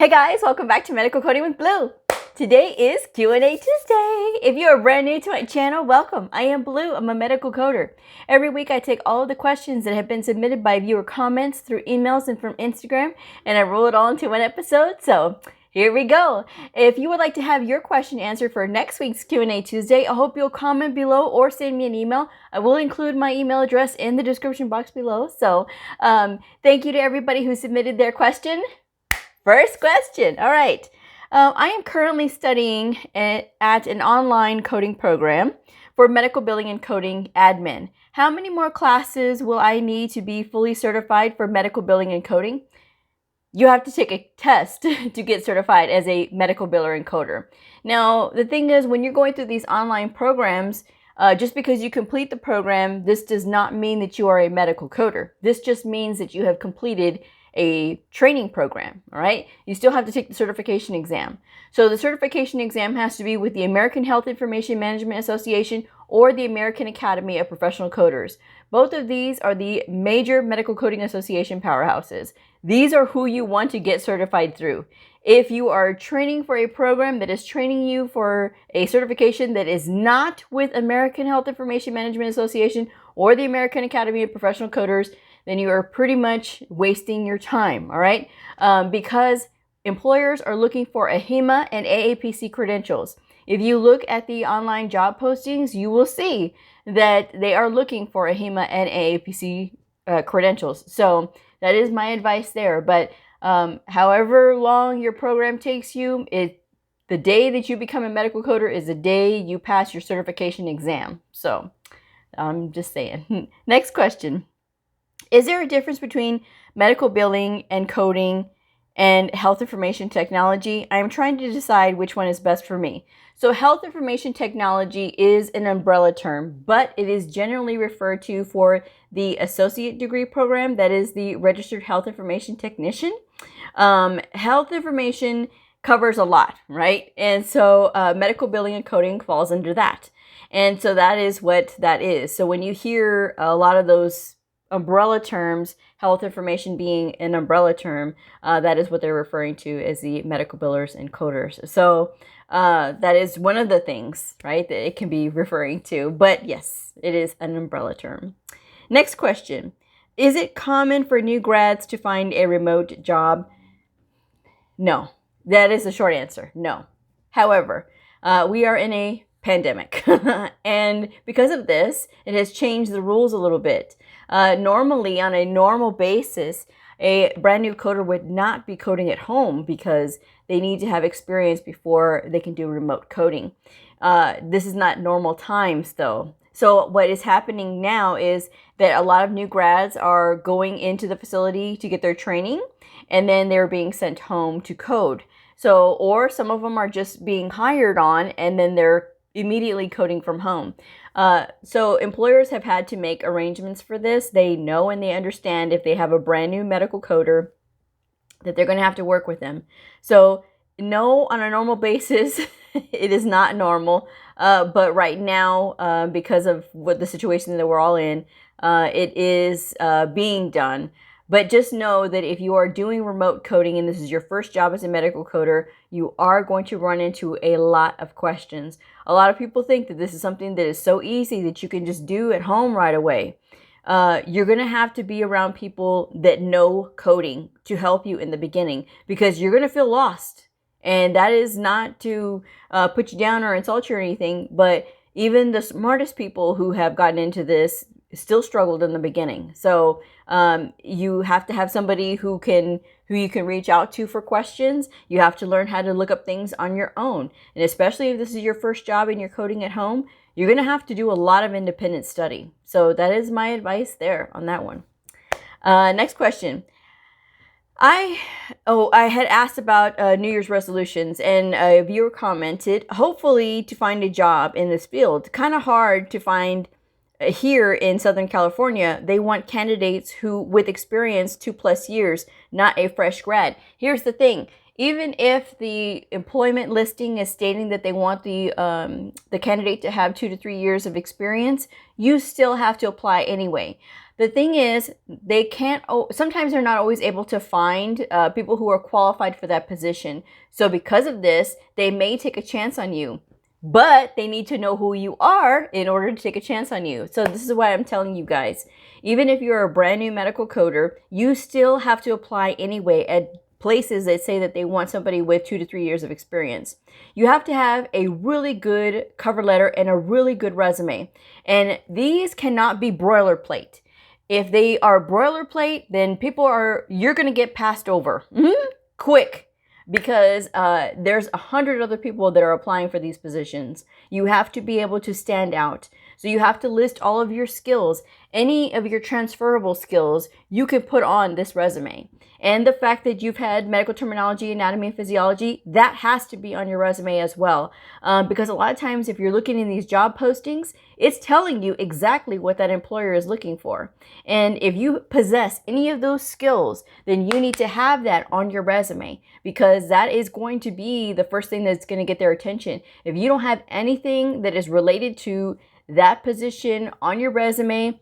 Hey guys, welcome back to Medical Coding with Blue. Today is Q&A Tuesday. If you are brand new to my channel, welcome. I am Blue. I'm a medical coder. Every week I take all of the questions that have been submitted by viewer comments through emails and from Instagram, and I roll it all into one episode. So here we go. If you would like to have your question answered for next week's Q&A Tuesday, I hope you'll comment below or send me an email. I will include my email address in the description box below. So thank you to everybody who submitted their question. First question. All right. I am currently studying at an online coding program for medical billing and coding admin. How many more classes will I need to be fully certified for medical billing and coding? You have to take a test to get certified as a medical biller and coder. Now, the thing is, when you're going through these online programs, just because you complete the program, this does not mean that you are a medical coder. This just means that you have completed a training program, all right? You still have to take the certification exam. So the certification exam has to be with the American Health Information Management Association or the American Academy of Professional Coders. Both of these are the major medical coding association powerhouses. These are who you want to get certified through. If you are training for a program that is training you for a certification that is not with American Health Information Management Association or the American Academy of Professional Coders, then you are pretty much wasting your time, all right? Because employers are looking for AHIMA and AAPC credentials. If you look at the online job postings, you will see that they are looking for AHIMA and AAPC credentials. So that is my advice there. But however long your program takes you, the day that you become a medical coder is the day you pass your certification exam. So I'm just saying. Next question. Is there a difference between medical billing and coding and health information technology? I'm trying to decide which one is best for me. So health information technology is an umbrella term, but it is generally referred to for the associate degree program, that is the registered health information technician. Health information covers a lot, right? And so medical billing and coding falls under that. And so that is what that is. So when you hear a lot of those umbrella terms, health information being an umbrella term, that is what they're referring to as the medical billers and coders. So that is one of the things, right, that it can be referring to. But yes, it is an umbrella term. Next question. Is it common for new grads to find a remote job? No. That is the short answer. No. However, we are in a pandemic. And because of this, it has changed the rules a little bit. Normally, on a normal basis, a brand new coder would not be coding at home because they need to have experience before they can do remote coding. This is not normal times though. So what is happening now is that a lot of new grads are going into the facility to get their training, and then they're being sent home to code. So, or some of them are just being hired on and then they're immediately coding from home. So employers have had to make arrangements for this. They know and they understand if they have a brand new medical coder that they're going to have to work with them. So no, on a normal basis, it is not normal. But right now, because of what the situation that we're all in, it is being done. But just know that if you are doing remote coding and this is your first job as a medical coder, you are going to run into a lot of questions. A lot of people think that this is something that is so easy that you can just do at home right away. You're going to have to be around people that know coding to help you in the beginning, because you're going to feel lost. And that is not to put you down or insult you or anything, but even the smartest people who have gotten into this still struggled in the beginning. So you have to have somebody who you can reach out to for questions. You have to learn how to look up things on your own. And especially if this is your first job and you're coding at home, you're going to have to do a lot of independent study. So that is my advice there on that one. Next question. I had asked about New Year's resolutions, and a viewer commented, hopefully to find a job in this field. Kind of hard to find here in Southern California. They want candidates who with experience 2+ years, not a fresh grad. Here's the thing. Even if the employment listing is stating that they want the candidate to have 2 to 3 years of experience, you still have to apply anyway. The thing is, they can't, sometimes they're not always able to find people who are qualified for that position. So because of this, they may take a chance on you, but they need to know who you are in order to take a chance on you. So this is why I'm telling you guys, even if you're a brand new medical coder, you still have to apply anyway at places that say that they want somebody with 2 to 3 years of experience. You have to have a really good cover letter and a really good resume. And these cannot be boilerplate. If they are boilerplate, then you're going to get passed over quick, because there's 100 other people that are applying for these positions. You have to be able to stand out. So you have to list all of your skills. Any of your transferable skills you can put on this resume. And the fact that you've had medical terminology, anatomy, and physiology, that has to be on your resume as well. Because a lot of times if you're looking in these job postings, it's telling you exactly what that employer is looking for. And if you possess any of those skills, then you need to have that on your resume, because that is going to be the first thing that's going to get their attention. If you don't have anything that is related to that position on your resume,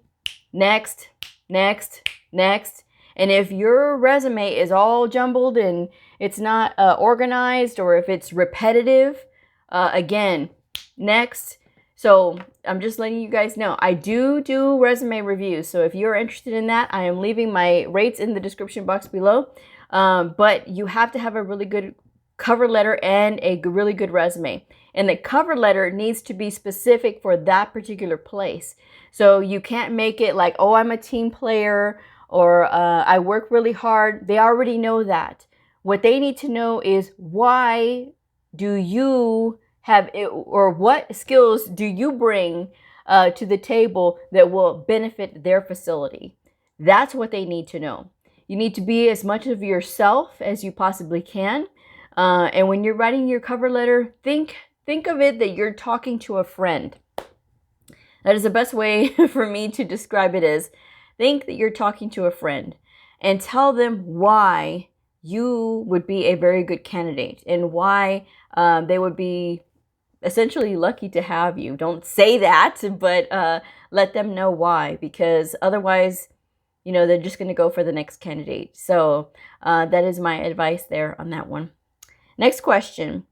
next, next, next. And if your resume is all jumbled and it's not organized, or if it's repetitive, again, next. So I'm just letting you guys know, I do resume reviews. So if you're interested in that, I am leaving my rates in the description box below. But you have to have a really good cover letter and a really good resume. And the cover letter needs to be specific for that particular place. So you can't make it like, oh, I'm a team player, or I work really hard. They already know that. What they need to know is, why do you have it, or what skills do you bring to the table that will benefit their facility? That's what they need to know. You need to be as much of yourself as you possibly can. And when you're writing your cover letter, think of it that you're talking to a friend. That is the best way for me to describe it is, think that you're talking to a friend and tell them why you would be a very good candidate and why they would be essentially lucky to have you. Don't say that, but let them know why, because otherwise, you know, they're just going to go for the next candidate. So that is my advice there on that one. Next question.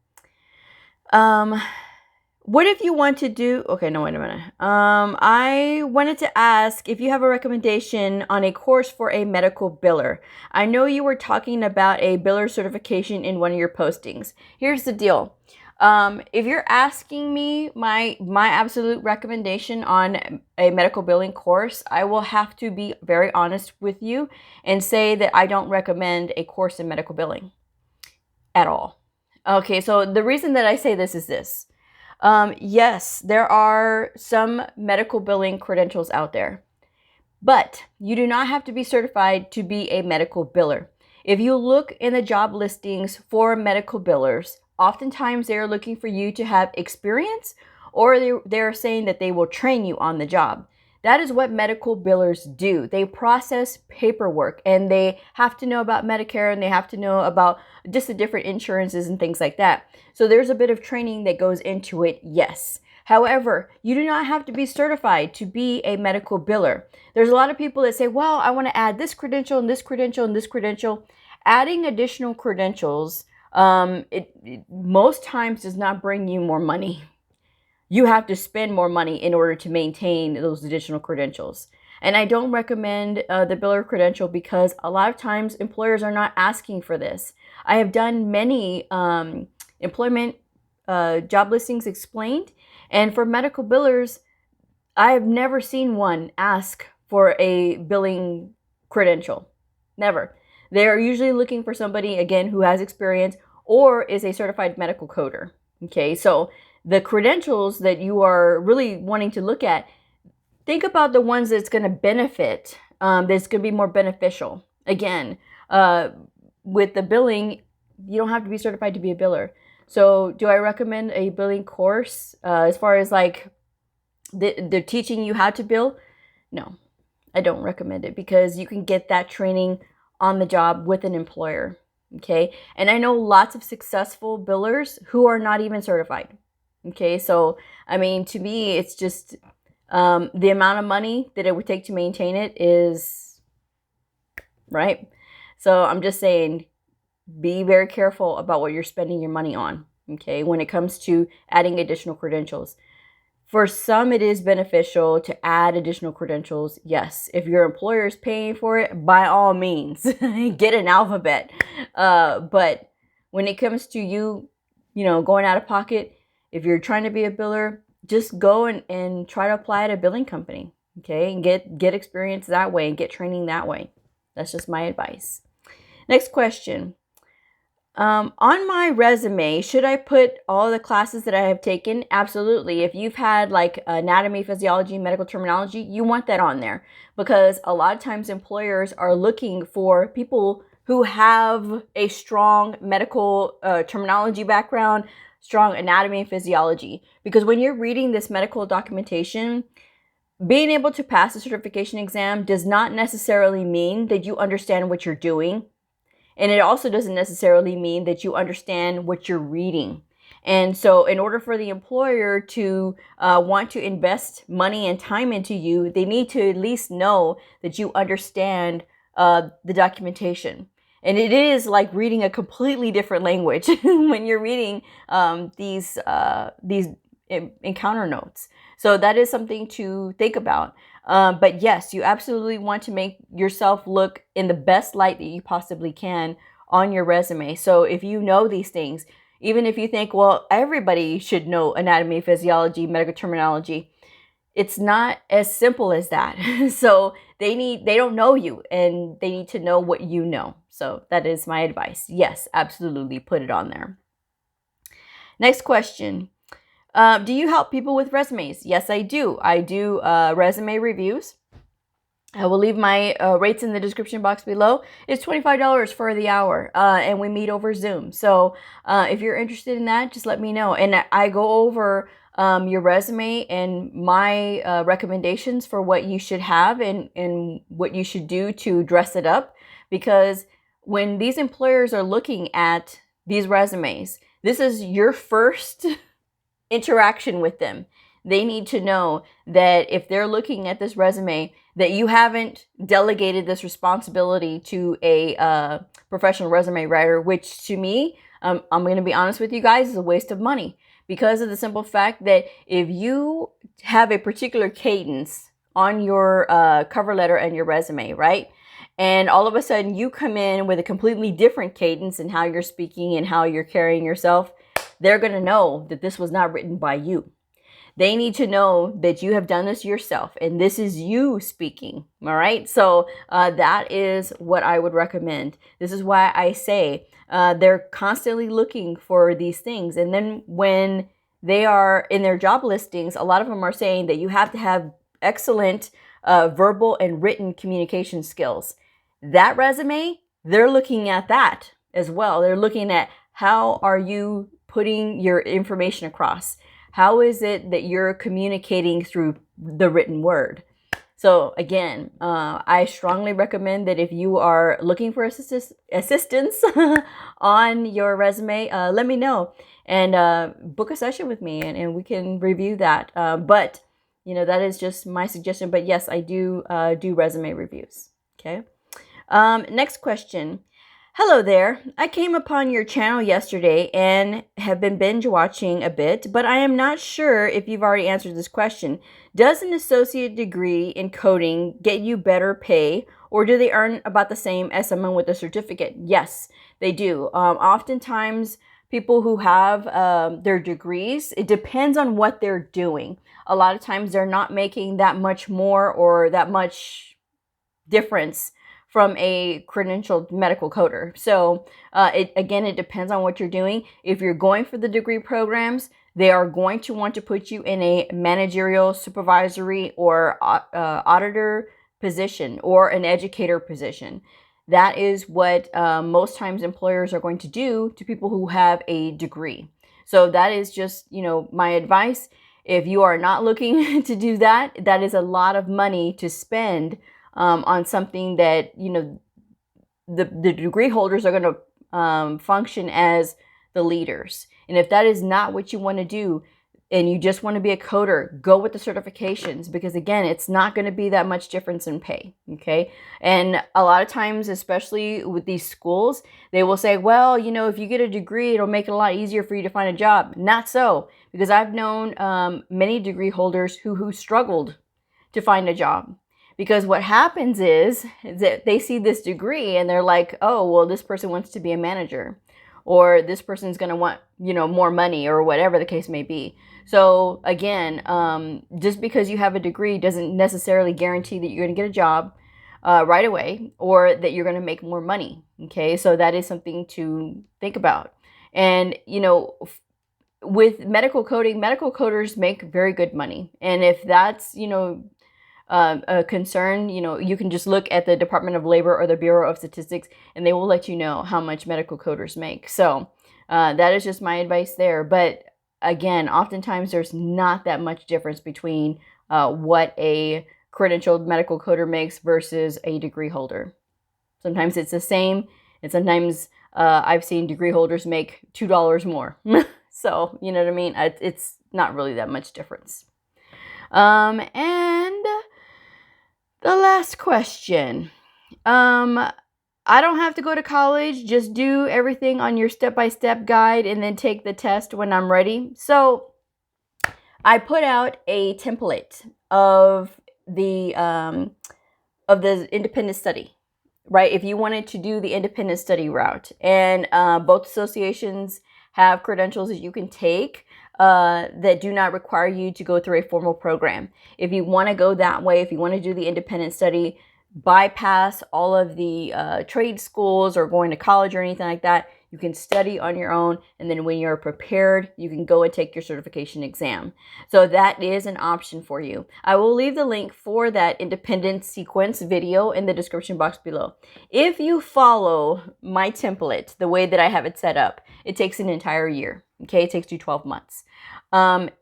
What if you want to do, okay, no, wait a minute. I wanted to ask if you have a recommendation on a course for a medical biller. I know you were talking about a biller certification in one of your postings. Here's the deal. If you're asking me my absolute recommendation on a medical billing course, I will have to be very honest with you and say that I don't recommend a course in medical billing at all. Okay, so the reason that I say this is this. Yes, there are some medical billing credentials out there, but you do not have to be certified to be a medical biller. If you look in the job listings for medical billers, oftentimes they are looking for you to have experience, or they're saying that they will train you on the job. That is what medical billers do. They process paperwork, and they have to know about Medicare, and they have to know about just the different insurances and things like that. So there's a bit of training that goes into it, yes. However, you do not have to be certified to be a medical biller. There's a lot of people that say, well, I want to add this credential and this credential and this credential. Adding additional credentials, it most times does not bring you more money. You have to spend more money in order to maintain those additional credentials. And I don't recommend the biller credential, because a lot of times employers are not asking for this. I have done many employment job listings explained, and for medical billers, I have never seen one ask for a billing credential. Never. They're usually looking for somebody, again, who has experience or is a certified medical coder. Okay, so the credentials that you are really wanting to look at, think about the ones that's going to benefit, that's going to be more beneficial. Again, with the billing, you don't have to be certified to be a biller. So do I recommend a billing course as far as like they're teaching you how to bill? No, I don't recommend it, because you can get that training on the job with an employer. Okay. And I know lots of successful billers who are not even certified. Okay. So, I mean, to me, it's just the amount of money that it would take to maintain it is, right? So I'm just saying, be very careful about what you're spending your money on. Okay. When it comes to adding additional credentials. For some, it is beneficial to add additional credentials. Yes, if your employer is paying for it, by all means, get an alphabet. But when it comes to you going out of pocket, if you're trying to be a biller, just go and try to apply at a billing company, okay? And get experience that way and get training that way. That's just my advice. Next question. On my resume, should I put all the classes that I have taken? Absolutely. If you've had like anatomy, physiology, medical terminology, you want that on there, because a lot of times employers are looking for people who have a strong medical terminology background, strong anatomy and physiology. Because when you're reading this medical documentation, being able to pass a certification exam does not necessarily mean that you understand what you're doing. And it also doesn't necessarily mean that you understand what you're reading. And so in order for the employer to want to invest money and time into you, they need to at least know that you understand the documentation. And it is like reading a completely different language when you're reading these encounter notes. So that is something to think about. But yes, you absolutely want to make yourself look in the best light that you possibly can on your resume. So if you know these things, even if you think, well, everybody should know anatomy, physiology, medical terminology, it's not as simple as that. So they don't know you, and they need to know what you know. So that is my advice. Yes, absolutely put it on there. Next question. Do you help people with resumes? Yes, I do. I do resume reviews. I will leave my rates in the description box below. It's $25 for the hour, and we meet over Zoom. So if you're interested in that, just let me know. And I go over your resume and my recommendations for what you should have and what you should do to dress it up. Because when these employers are looking at these resumes, this is your first interaction with them. They need to know that if they're looking at this resume, that you haven't delegated this responsibility to a professional resume writer, which to me, I'm going to be honest with you guys, is a waste of money, because of the simple fact that if you have a particular cadence on your cover letter and your resume, right? And all of a sudden you come in with a completely different cadence in how you're speaking and how you're carrying yourself, they're going to know that this was not written by you. They need to know that you have done this yourself and this is you speaking. All right. So that is what I would recommend. This is why I say they're constantly looking for these things. And then when they are in their job listings, a lot of them are saying that you have to have excellent verbal and written communication skills. That resume, they're looking at that as well. They're looking at how are you putting your information across? How is it that you're communicating through the written word? So again, I strongly recommend that if you are looking for assistance on your resume, let me know and book a session with me and we can review that. But you know, that is just my suggestion. But yes, I do do resume reviews. Okay. Next question. Hello there. I came upon your channel yesterday and have been binge watching a bit, but I am not sure if you've already answered this question. Does an associate degree in coding get you better pay, or do they earn about the same as someone with a certificate? Yes, they do. Oftentimes, people who have their degrees, it depends on what they're doing. A lot of times they're not making that much more or that much difference from a credentialed medical coder. So it depends on what you're doing. If you're going for the degree programs, they are going to want to put you in a managerial, supervisory, or auditor position or an educator position. That is what most times employers are going to do to people who have a degree. So that is just, you know, my advice. If you are not looking to do that, that is a lot of money to spend on something that, you know, the degree holders are going function as the leaders. And if that is not what you want to do, and you just want to be a coder, go with the certifications, because again, it's not going to be that much difference in pay. Okay. And a lot of times, especially with these schools, they will say, well, you know, if you get a degree, it'll make it a lot easier for you to find a job. Not so, because I've known many degree holders who struggled to find a job. Because what happens is that they see this degree and they're like, oh, well, this person wants to be a manager, or this person's going to want, you know, more money, or whatever the case may be. So again, just because you have a degree doesn't necessarily guarantee that you're going to get a job right away, or that you're going to make more money. Okay, so that is something to think about. And, you know, with medical coding, medical coders make very good money. And if that's, you know, a concern, you know, you can just look at the Department of Labor or the Bureau of Statistics, and they will let you know how much medical coders make. So that is just my advice there. But again, oftentimes there's not that much difference between what a credentialed medical coder makes versus a degree holder. Sometimes it's the same, and sometimes I've seen degree holders make $2 more. So, you know what I mean? It's not really that much difference. And the last question. I don't have to go to college. Just do everything on your step-by-step guide and then take the test when I'm ready. So I put out a template of the independent study, right? If you wanted to do the independent study route, and both associations have credentials that you can take that do not require you to go through a formal program. If you want to go that way, if you want to do the independent study, bypass all of the trade schools or going to college or anything like that, you can study on your own, and then when you're prepared, you can go and take your certification exam. So that is an option for you. I will leave the link for that independent sequence video in the description box below. If you follow my template the way that I have it set up, it takes an entire year. Okay, it takes you 12 months.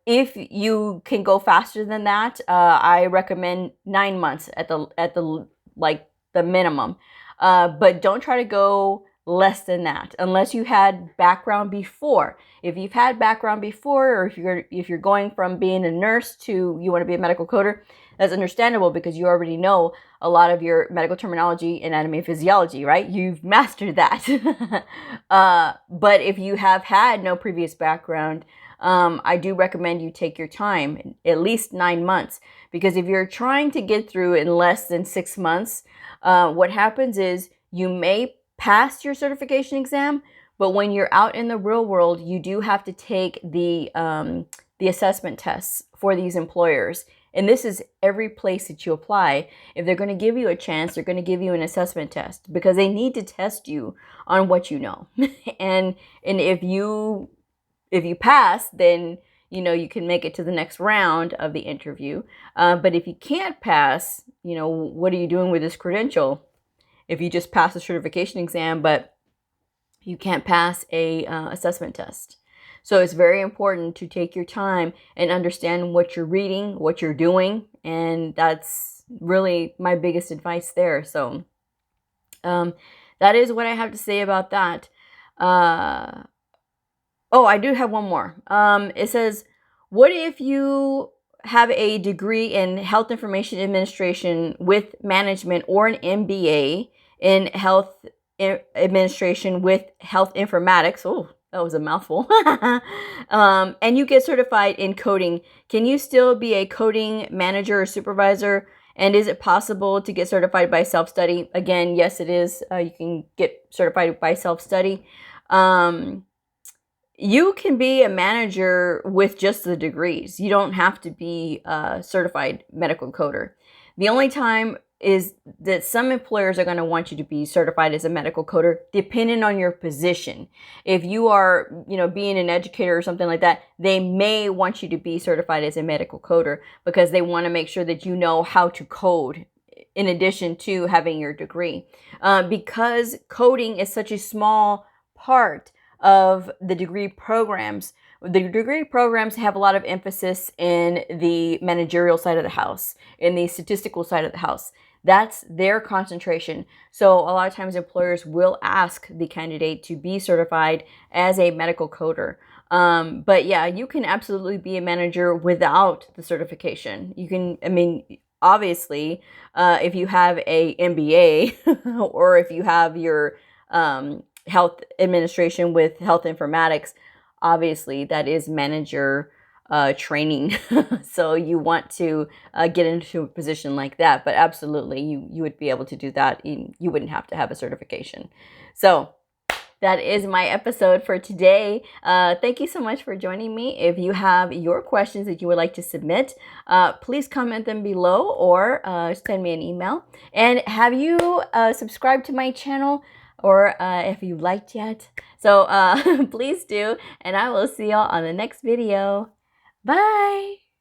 If you can go faster than that, I recommend 9 months at the minimum. But don't try to go less than that unless you had background before. If you've had background before, or if you're going from being a nurse to you want to be a medical coder, that's understandable, because you already know a lot of your medical terminology, anatomy, and physiology, right? You've mastered that. But if you have had no previous background, I do recommend you take your time, at least 9 months, because if you're trying to get through in less than 6 months, what happens is you may pass your certification exam, but when you're out in the real world, you do have to take the assessment tests for these employers. And this is every place that you apply. If they're going to give you a chance, they're going to give you an assessment test, because they need to test you on what you know. and if you pass, then you know you can make it to the next round of the interview. But if you can't pass, you know, what are you doing with this credential? If you just pass the certification exam, but you can't pass a assessment test. So it's very important to take your time and understand what you're reading, what you're doing, and that's really my biggest advice there. So that is what I have to say about that. Oh, I do have one more. It says, what if you have a degree in health information administration with management, or an MBA in health administration with health informatics? Oh, that was a mouthful. And you get certified in coding. Can you still be a coding manager or supervisor? And is it possible to get certified by self-study? Again, yes, it is. You can get certified by self-study. You can be a manager with just the degrees. You don't have to be a certified medical coder. The only time is that some employers are going to want you to be certified as a medical coder, depending on your position. If you are, you know, being an educator or something like that, they may want you to be certified as a medical coder, because they want to make sure that you know how to code in addition to having your degree. Because coding is such a small part of the degree programs. The degree programs have a lot of emphasis in the managerial side of the house, in the statistical side of the house. That's their concentration. So a lot of times employers will ask the candidate to be certified as a medical coder. But yeah, you can absolutely be a manager without the certification. You can, I mean, obviously, if you have a MBA or if you have your health administration with health informatics, obviously that is manager training. So you want to get into a position like that, but absolutely you would be able to do that. You wouldn't have to have a certification. So that is my episode for today. Thank you so much for joining me. If you have your questions that you would like to submit, please comment them below or send me an email. And have you subscribed to my channel? Or if you liked yet. So please do. And I will see y'all on the next video. Bye.